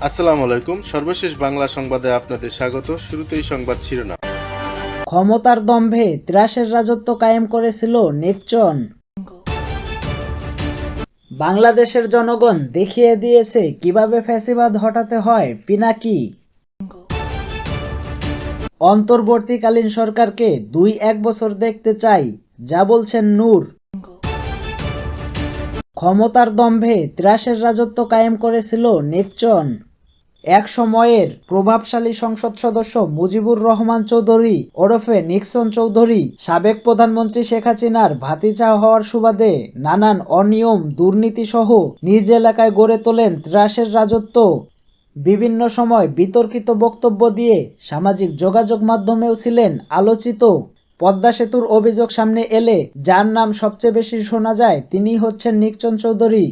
আসসালামু আলাইকুম। সর্বশেষ বাংলা সংবাদে আপনাদের স্বাগত। শুরুতেই সংবাদ শিরোনাম। ক্ষমতার দম্ভে ত্রাসের রাজত্ব কায়েম করেছিল নিক্সন। বাংলাদেশের জনগণ দেখিয়ে দিয়েছে কিভাবে ফ্যাসিবাদ হটাতে হয় পিনাকি। অন্তর্বর্তীকালীন সরকারকে ২-১ বছর দেখতে চাই, যা বলছেন নূর। ক্ষমতার দম্ভে ত্রাসের রাজত্ব কায়েম করেছিল নিক্সন। এক সময়ের প্রভাবশালী সংসদ সদস্য মুজিবুর রহমান চৌধুরী ওরফে নিক্সন চৌধুরী সাবেক প্রধানমন্ত্রী শেখ হাসিনার ভাতিজা হওয়ার সুবাদে নানান অনিয়ম, দুর্নীতি সহ নিজ এলাকায় গড়ে তোলেন ত্রাসের রাজত্ব। বিভিন্ন সময় বিতর্কিত বক্তব্য দিয়ে সামাজিক যোগাযোগ মাধ্যমেও ছিলেন আলোচিত। পদ্মা সেতুর অভিযোগ সামনে এলে যার নাম সবচেয়ে বেশি শোনা যায় তিনি হচ্ছেন নিক্সন চৌধুরী।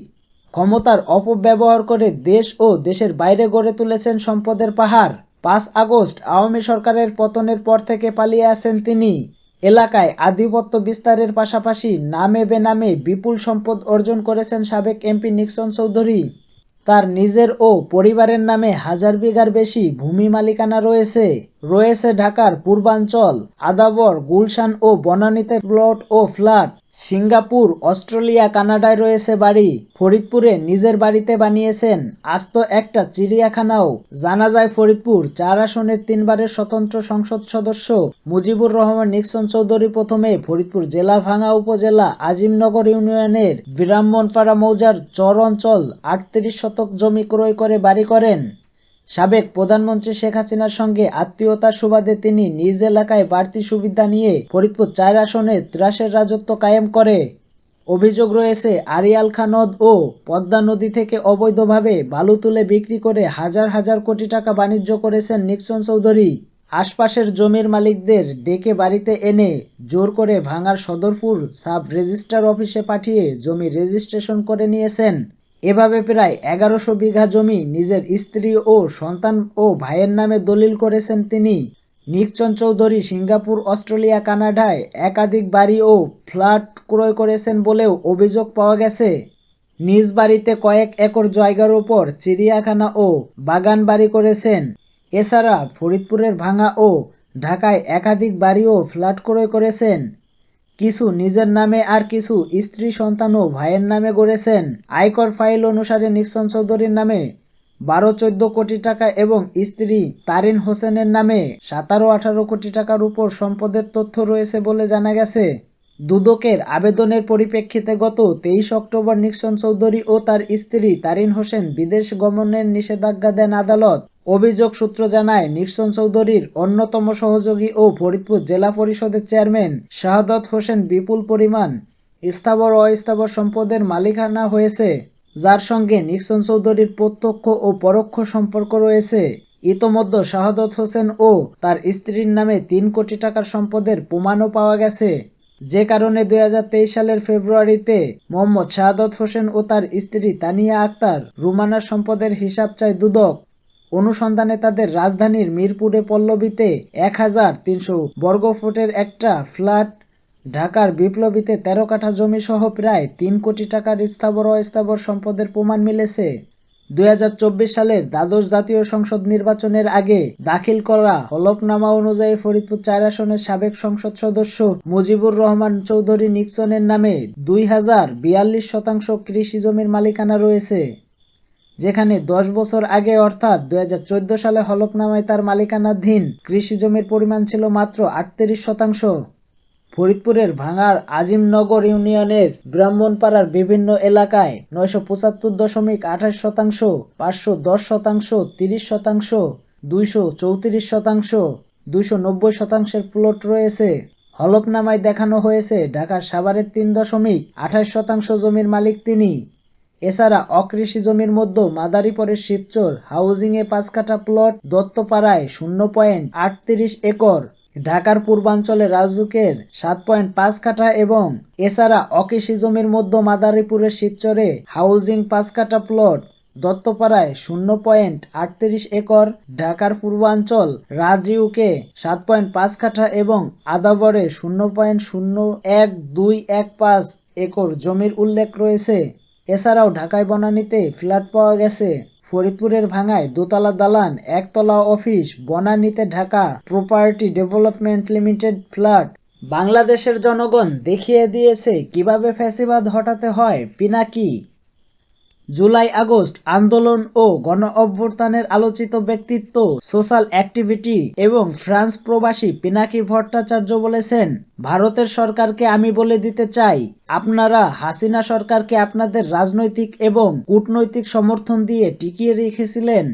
ক্ষমতার অপব্যবহার করে দেশ ও দেশের বাইরে গড়ে তুলেছেন সম্পদের পাহাড়। ৫ আগস্ট আওয়ামী সরকারের পতনের পর থেকে পালিয়ে আছেন তিনি। এলাকায় আধিপত্য বিস্তারের পাশাপাশি নামে বেনামে বিপুল সম্পদ অর্জন করেছেন সাবেক এমপি নিক্সন চৌধুরী। তার নিজের ও পরিবারের নামে ১০০০ বিঘার বেশি ভূমি মালিকানা রয়েছে ঢাকার পূর্বাঞ্চল, আদাবর, গুলশান ও বনানীতে প্লট ও ফ্ল্যাট। সিঙ্গাপুর, অস্ট্রেলিয়া, কানাডায় রয়েছে বাড়ি। ফরিদপুরে নিজের বাড়িতে বানিয়েছেন আস্ত একটা চিড়িয়াখানাও। জানা যায় ফরিদপুর ৪ আসনের ৩ বারের স্বতন্ত্র সংসদ সদস্য মুজিবুর রহমান নিক্সন চৌধুরী প্রথমে ফরিদপুর জেলা ভাঙ্গা উপজেলা আজিমনগর ইউনিয়নের ব্রাহ্মণপাড়া মৌজার চর অঞ্চল ৩৮ শতক জমি ক্রয় করে বাড়ি করেন। সাবেক প্রধানমন্ত্রী শেখ হাসিনার সঙ্গে আত্মীয়তার সুবাদে তিনি নিজ এলাকায় বাড়তি সুবিধা নিয়ে ফরিদপুর ৪ আসনে ত্রাসের রাজত্ব কায়েম করে। অভিযোগ রয়েছে আড়িয়াল খাঁ নদ ও পদ্মা নদী থেকে অবৈধভাবে বালু তুলে বিক্রি করে হাজার হাজার কোটি টাকা বাণিজ্য করেছেন নিক্সন চৌধুরী। আশপাশের জমির মালিকদের ডেকে বাড়িতে এনে জোর করে ভাঙ্গার সদরপুর সাব রেজিস্ট্রার অফিসে পাঠিয়ে জমি রেজিস্ট্রেশন করে নিয়েছেন। এভাবে প্রায় ১১০০ বিঘা জমি নিজের স্ত্রী ও সন্তান ও ভাইয়ের নামে দলিল করেছেন তিনি। নিক্সন চৌধুরী সিঙ্গাপুর, অস্ট্রেলিয়া, কানাডায় একাধিক বাড়ি ও ফ্ল্যাট ক্রয় করেছেন বলেও অভিযোগ পাওয়া গেছে। নিজ বাড়িতে কয়েক একর জায়গার উপর চিড়িয়াখানা ও বাগান বাড়ি করেছেন। এছাড়া ফরিদপুরের ভাঙ্গা ও ঢাকায় একাধিক বাড়ি ও ফ্ল্যাট ক্রয় করেছেন। কিছু নিজের নামে আর কিছু স্ত্রী, সন্তান ও ভাইয়ের নামে গড়েছেন। আয়কর ফাইল অনুসারে নিক্সন চৌধুরীর নামে ১২-১৪ কোটি টাকা এবং স্ত্রী তারিন হোসেনের নামে ১৭-১৮ কোটি টাকার উপর সম্পদের তথ্য রয়েছে বলে জানা গেছে। দুদকের আবেদনের পরিপ্রেক্ষিতে গত ২৩ অক্টোবর নিক্সন চৌধুরী ও তার স্ত্রী তারিন হোসেন বিদেশ গমনের নিষেধাজ্ঞা দেন আদালত। অভিযোগ সূত্র জানায়, নিক্সন চৌধুরীর অন্যতম সহযোগী ও ফরিদপুর জেলা পরিষদের চেয়ারম্যান শাহাদত হোসেন বিপুল পরিমাণ স্থাবর ও অস্থাবর সম্পদের মালিকানা হয়েছে, যার সঙ্গে নিক্সন চৌধুরীর প্রত্যক্ষ ও পরোক্ষ সম্পর্ক রয়েছে। ইতোমধ্যে শাহাদত হোসেন ও তার স্ত্রীর নামে ৩ কোটি টাকার সম্পদের প্রমাণও পাওয়া গেছে। যে কারণে ২০২৩ সালের ফেব্রুয়ারিতে মোহাম্মদ শাহাদত হোসেন ও তার স্ত্রী তানিয়া আক্তার রুমানার সম্পদের হিসাব চায় দুদক। অনুসন্ধানে তাদের রাজধানীর মিরপুরে পল্লবীতে ১৩০০ বর্গফুটের একটা ফ্ল্যাট, ঢাকার বিপ্লবীতে ১৩ কাঠা জমি সহ প্রায় ৩ কোটি টাকার স্থাবর ও অস্থাবর সম্পদের প্রমাণ মিলেছে। ২০২৪ সালের দ্বাদশ জাতীয় সংসদ নির্বাচনের আগে দাখিল করা হলফনামা অনুযায়ী ফরিদপুর ৪ আসনের সাবেক সংসদ সদস্য মুজিবুর রহমান চৌধুরী নিক্সনের নামে ২,০৪২ শতাংশ কৃষি জমির মালিকানা রয়েছে, যেখানে ১০ বছর আগে অর্থাৎ ২০১৪ সালে হলফনামায় তার মালিকানাধীন কৃষি জমির পরিমাণ ছিল মাত্র ৩৮ শতাংশ। ফরিদপুরের ভাঙ্গার আজিমনগর ইউনিয়নের ব্রাহ্মণপাড়ার বিভিন্ন এলাকায় ৯৭৫.২৮ শতাংশ, ৫১০ শতাংশ, ৩০ শতাংশ, ২৩৪ শতাংশ, ২৯০ শতাংশের প্লট রয়েছে। হলফনামায় দেখানো হয়েছে ঢাকার সাভারের ৩.২৮ শতাংশ জমির মালিক তিনি। এছাড়া অকৃষি জমির মধ্যে মাদারীপুরের শিবচর হাউজিংয়ে ৫ কাঠা প্লট, দত্তপাড়ায় ০.৩৮ একর, ঢাকার পূর্বাঞ্চলে রাজুকের ৭.৫ কাঠা এবং এছাড়া অকৃষি জমির মধ্যে মাদারীপুরের শিবচরে হাউজিং ৫ কাঠা প্লট, দত্তপাড়ায় 0.38 একর, ঢাকার পূর্বাঞ্চল রাজইউকে 7.5 কাঠা এবং আদাবরে 0.01215 একর জমির উল্লেখ রয়েছে। এছাড়াও ঢাকায় বনানীতে ফ্ল্যাট পাওয়া গেছে। ফরিদপুরের ভাঙ্গায় দোতলা দালান, একতলা অফিস, বনানীতে Dhaka property development limited flat. বাংলাদেশের জনগণ দেখিয়ে দিয়েছে কিভাবে ফ্যাসিবাদ হটাতে হয়। পিনাকি। জুলাই আগস্ট আন্দোলন ও গণ অভ্যুত্থানের আলোচিত ব্যক্তিত্ব, সোশ্যাল অ্যাক্টিভিটি এবং ফ্রান্স প্রবাসী পিনাকি ভট্টাচার্য বলেছেন, ভারতের সরকারকে আমি বলে দিতে চাই, আপনারা হাসিনা সরকারকে আপনাদের রাজনৈতিক এবং কূটনৈতিক সমর্থন দিয়ে টিকিয়ে রেখেছিলেন।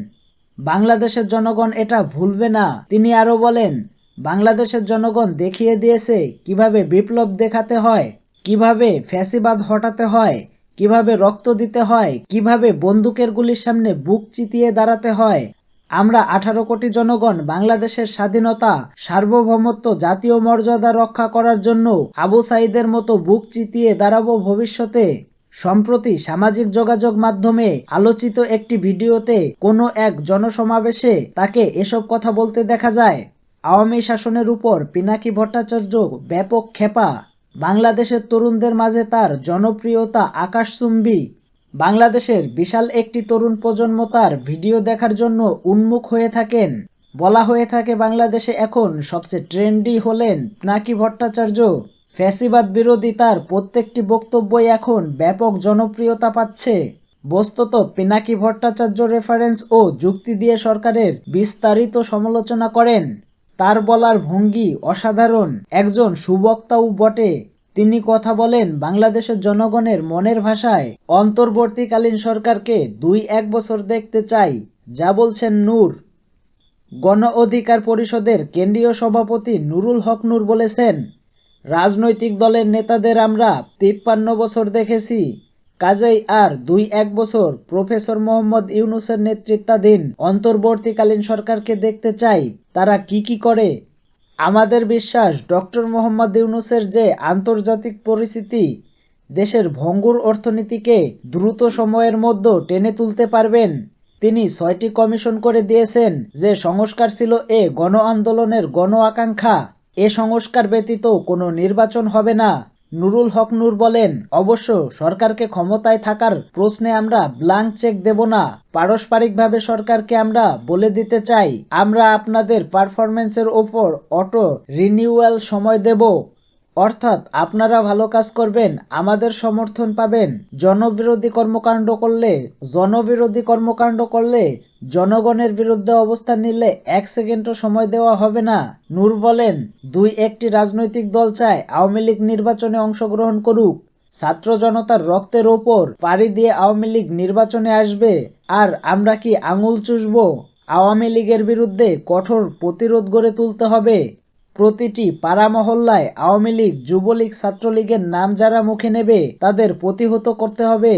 বাংলাদেশের জনগণ এটা ভুলবে না। তিনি আরো বলেন, বাংলাদেশের জনগণ দেখিয়ে দিয়েছে কিভাবে বিপ্লব দেখাতে হয়, কিভাবে ফ্যাসিবাদ হটাতে হয়, কিভাবে রক্ত দিতে হয়, কিভাবে বন্দুকের গুলির সামনে বুক চিতিয়ে দাঁড়াতে হয়। আমরা 18 কোটি জনগণ বাংলাদেশের স্বাধীনতা, সার্বভৌমত্ব, জাতীয় মর্যাদা রক্ষা করার জন্য আবু সাঈদের মতো বুক চিতিয়ে দাঁড়াবো ভবিষ্যতে। সম্প্রতি সামাজিক যোগাযোগ মাধ্যমে আলোচিত একটি ভিডিওতে কোনো এক জনসমাবেশে তাকে এসব কথা বলতে দেখা যায়। আওয়ামী শাসনের উপর পিনাকি ভট্টাচার্য ব্যাপক ক্ষেপা। বাংলাদেশের তরুণদের মাঝে তার জনপ্রিয়তা আকাশচুম্বী। বাংলাদেশের বিশাল একটি তরুণ প্রজন্ম তার ভিডিও দেখার জন্য উন্মুখ হয়ে থাকেন। বলা হয়ে থাকে বাংলাদেশে এখন সবচেয়ে ট্রেন্ডি হলেন পিনাকি ভট্টাচার্য। ফ্যাসিবাদ বিরোধী তার প্রত্যেকটি বক্তব্যই এখন ব্যাপক জনপ্রিয়তা পাচ্ছে। বস্তুত পিনাকি ভট্টাচার্য রেফারেন্স ও যুক্তি দিয়ে সরকারের বিস্তারিত সমালোচনা করেন। তার বলার ভঙ্গি অসাধারণ। একজন সুবক্তাও বটে। তিনি কথা বলেন বাংলাদেশের জনগণের মনের ভাষায়। অন্তর্বর্তীকালীন সরকারকে 2-1 বছর দেখতে চাই, যা বলছেন নূর। গণ অধিকার পরিষদের কেন্দ্রীয় সভাপতি নুরুল হক নূর বলেছেন, রাজনৈতিক দলের নেতাদের আমরা 53 বছর দেখেছি, কাজেই আর 2-1 বছর প্রফেসর মোহাম্মদ ইউনূসের নেতৃত্বাধীন অন্তর্বর্তীকালীন সরকারকে দেখতে চাই, তারা কি করে। আমাদের বিশ্বাস ডক্টর মোহাম্মদ ইউনূসের যে আন্তর্জাতিক পরিস্থিতি, দেশের ভঙ্গুর অর্থনীতিকে দ্রুত সময়ের মধ্যে টেনে তুলতে পারবেন। তিনি 6টি কমিশন করে দিয়েছেন। যে সংস্কার ছিল এ গণ আন্দোলনের গণ আকাঙ্ক্ষা। এ সংস্কার ব্যতীত কোনো নির্বাচন হবে না। নুরুল হক নূর বলেন, অবশ্য সরকারকে ক্ষমতায় থাকার প্রশ্নে আমরা ব্ল্যাঙ্ক চেক দেব না। পারস্পরিকভাবে সরকারকে আমরা বলে দিতে চাই, আমরা আপনাদের পারফরম্যান্সের ওপর অটো রিনিউয়াল সময় দেব। অর্থাৎ আপনারা ভালো কাজ করবেন, আমাদের সমর্থন পাবেন। জনবিরোধী কর্মকাণ্ড করলে জনগণের বিরুদ্ধে অবস্থান নিলে 1 সেকেন্ডও সময় দেওয়া হবে না। নূর বলেন, 2-1টি রাজনৈতিক দল চায় আওয়ামী লীগ নির্বাচনে অংশগ্রহণ করুক। ছাত্র জনতার রক্তের ওপর পাড়ি দিয়ে আওয়ামী লীগ নির্বাচনে আসবে, আর আমরা কি আঙুল চুষব? আওয়ামী লীগের বিরুদ্ধে কঠোর প্রতিরোধ গড়ে তুলতে হবে। প্রতিটি পাড়া মহল্লায় আওয়ামী লীগ, যুবলীগ, ছাত্রলীগের নাম যারা মুখে নেবে তাদের প্রতিহত করতে হবে।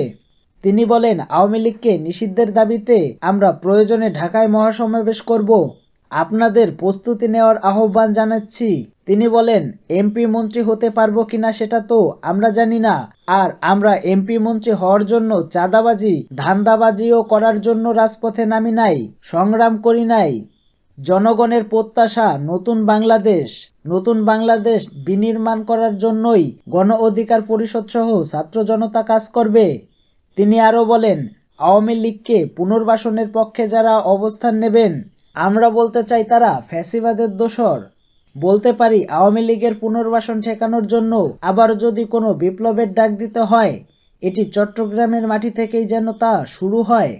তিনি বলেন, আওয়ামী লীগকে নিষিদ্ধের দাবিতে আমরা প্রয়োজনে ঢাকায় মহাসমাবেশ করব। আপনাদের প্রস্তুতি নেওয়ার আহ্বান জানাচ্ছি। তিনি বলেন, এমপি মন্ত্রী হতে পারবো কিনা সেটা তো আমরা জানি না, আর আমরা এমপি মন্ত্রী হওয়ার জন্য চাঁদাবাজি, ধান্দাবাজিও করার জন্য রাজপথে নামি নাই, সংগ্রাম করি নাই। জনগণের প্রত্যাশা নতুন বাংলাদেশ বিনির্মাণ করার জন্যই গণ অধিকার পরিষদ সহ ছাত্র জনতা কাজ করবে। তিনি আরো বলেন, আওয়ামী লীগকে পুনর্বাসনের পক্ষে যারা অবস্থান নেবেন, আমরা বলতে চাই তারা ফ্যাসিবাদের দোসর। বলতে পারি, আওয়ামী লীগের পুনর্বাসন ঠেকানোর জন্য আবার যদি কোনো বিপ্লবের ডাক দিতে হয়, এটি চট্টগ্রামের মাটি থেকেই যেন তা শুরু হয়।